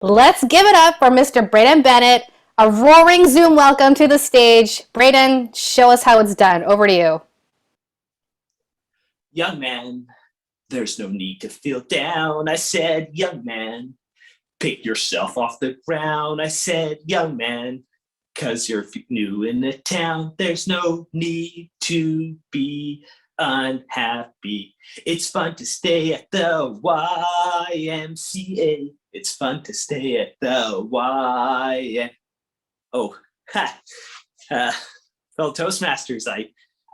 Let's give it up for Mr. Braden Bennett. A roaring Zoom welcome to the stage. Braden, show us how it's done. Over to you. Young man, there's no need to feel down. I said, young man, pick yourself off the ground. I said, young man, cause you're new in the town. There's no need to be unhappy. It's fun to stay at the YMCA. It's fun to stay at the YMCA. Oh, ha. Fellow Toastmasters, I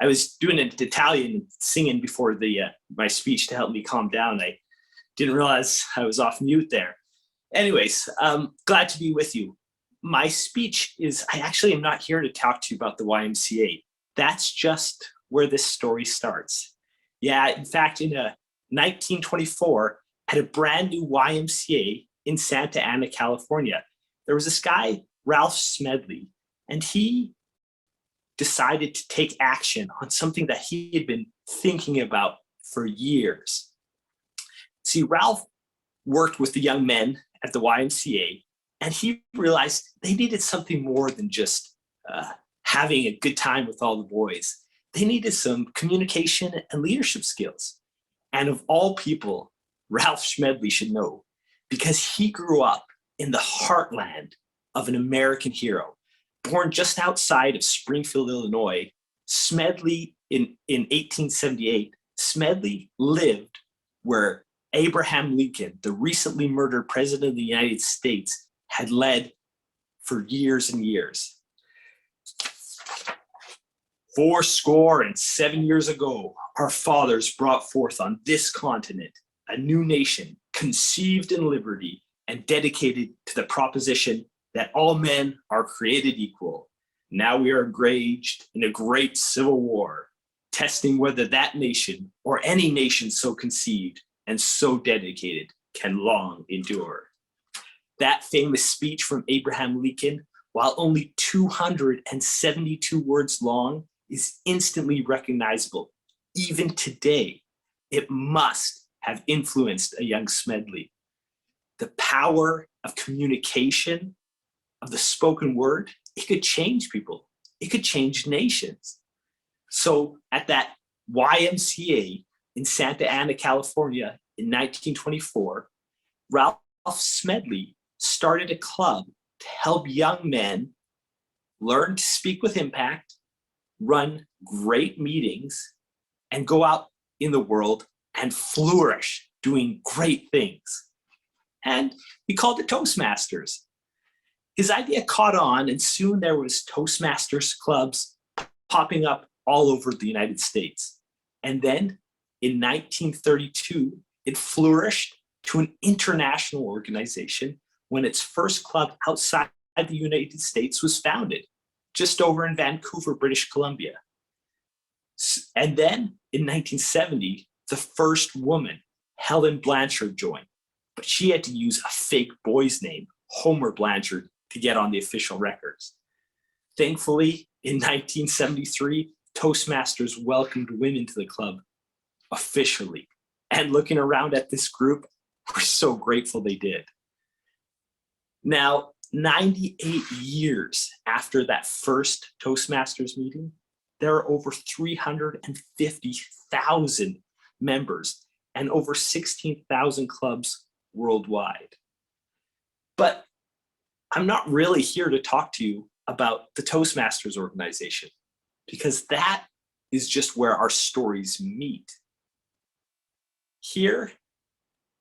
was doing it Italian singing before my speech to help me calm down. I didn't realize I was off mute there. Anyways, glad to be with you. My speech is, I actually am not here to talk to you about the YMCA. That's just where this story starts. Yeah, in fact, in 1924, at a brand new YMCA in Santa Ana, California, there was this guy, Ralph Smedley, and he decided to take action on something that he had been thinking about for years. See, Ralph worked with the young men at the YMCA, and he realized they needed something more than just having a good time with all the boys. They needed some communication and leadership skills. And of all people, Ralph Smedley should know, because he grew up in the heartland of an American hero. Born just outside of Springfield, Illinois, Smedley in 1878, Smedley lived where Abraham Lincoln, the recently murdered president of the United States, had led for years and years. 87 years ago, our fathers brought forth on this continent a new nation conceived in liberty and dedicated to the proposition that all men are created equal. Now we are engaged in a great civil war, testing whether that nation or any nation so conceived and so dedicated can long endure. That famous speech from Abraham Lincoln, while only 272 words long, is instantly recognizable. Even today, it must have influenced a young Smedley. The power of communication, of the spoken word, it could change people. It could change nations. So at that YMCA in Santa Ana, California in 1924, Ralph Smedley started a club to help young men learn to speak with impact, run great meetings, and go out in the world and flourish doing great things. And he called it Toastmasters. His idea caught on, and soon there was Toastmasters clubs popping up all over the United States. And then in 1932, it flourished to an international organization when its first club outside the United States was founded, just over in Vancouver, British Columbia. And then in 1970, the first woman, Helen Blanchard, joined, but she had to use a fake boy's name, Homer Blanchard, to get on the official records. Thankfully, in 1973, Toastmasters welcomed women to the club officially. And looking around at this group, we're so grateful they did. Now, 98 years after that first Toastmasters meeting, there are over 350,000 members and over 16,000 clubs worldwide. But I'm not really here to talk to you about the Toastmasters organization, because that is just where our stories meet. Here,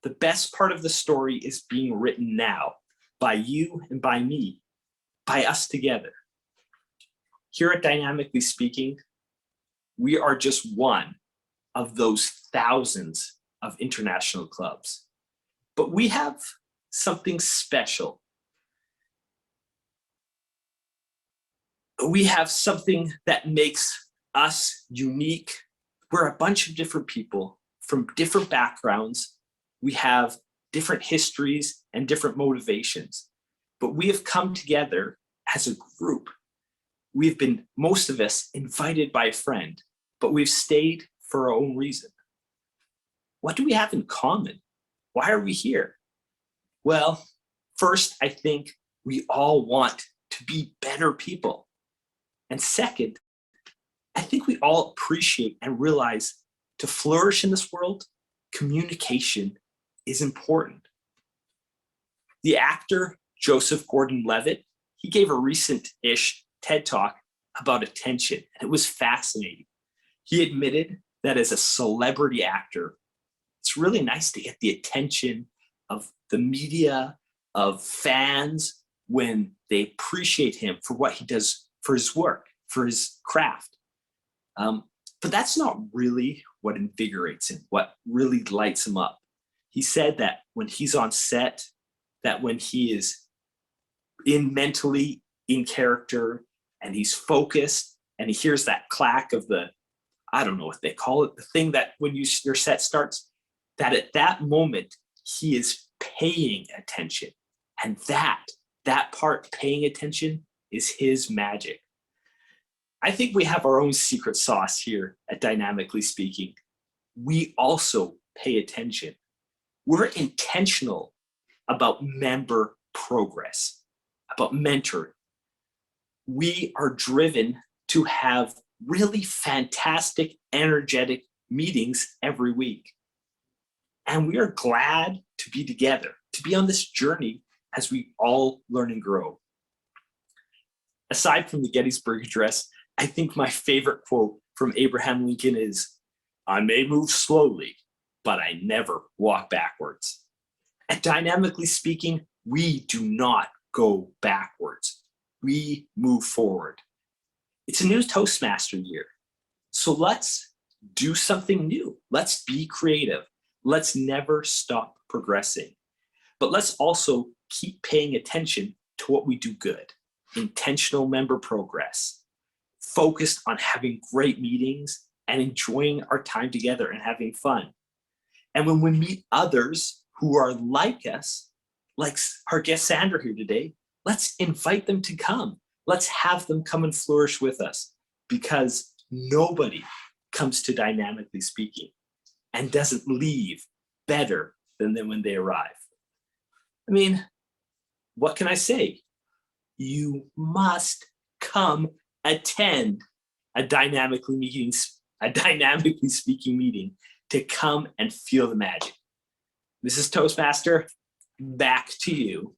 the best part of the story is being written now by you and by me, by us together. Here at Dynamically Speaking, we are just one of those thousands of international clubs. But we have something special. We have something that makes us unique. We're a bunch of different people from different backgrounds. We have different histories and different motivations, but we have come together as a group. We've been, most of us, invited by a friend, but we've stayed for our own reason. What do we have in common? Why are we here? Well, First, I think we all want to be better people. And second, I think we all appreciate and realize to flourish in this world, communication is important. The actor Joseph Gordon-Levitt, he gave a recent-ish TED Talk about attention, and it was fascinating. He admitted that as a celebrity actor, it's really nice to get the attention of the media, of fans, when they appreciate him for what he does for his work, for his craft. But that's not really what invigorates him, what really lights him up. He said that when he's on set, that when he is mentally in character and he's focused and he hears that clack of the, I don't know what they call it, the thing that when your set starts, that at that moment he is paying attention. And that part, paying attention, is his magic. I think we have our own secret sauce here at Dynamically Speaking. We also pay attention. We're intentional about member progress, about mentoring. We are driven to have really fantastic, energetic meetings every week. And we are glad to be together, to be on this journey as we all learn and grow. Aside from the Gettysburg Address, I think my favorite quote from Abraham Lincoln is, "I may move slowly, but I never walk backwards." At Dynamically Speaking, we do not go backwards. We move forward. It's a new Toastmaster year. So let's do something new. Let's be creative. Let's never stop progressing. But let's also keep paying attention to what we do good. Intentional member progress. Focused on having great meetings and enjoying our time together and having fun. And when we meet others who are like us, like our guest Sandra here today, let's invite them to come. Let's have them come and flourish with us, because nobody comes to Dynamically Speaking and doesn't leave better than when they arrive. I mean, what can I say? You must come attend a Dynamically Speaking meeting to come and feel the magic. Mrs. Toastmaster, back to you.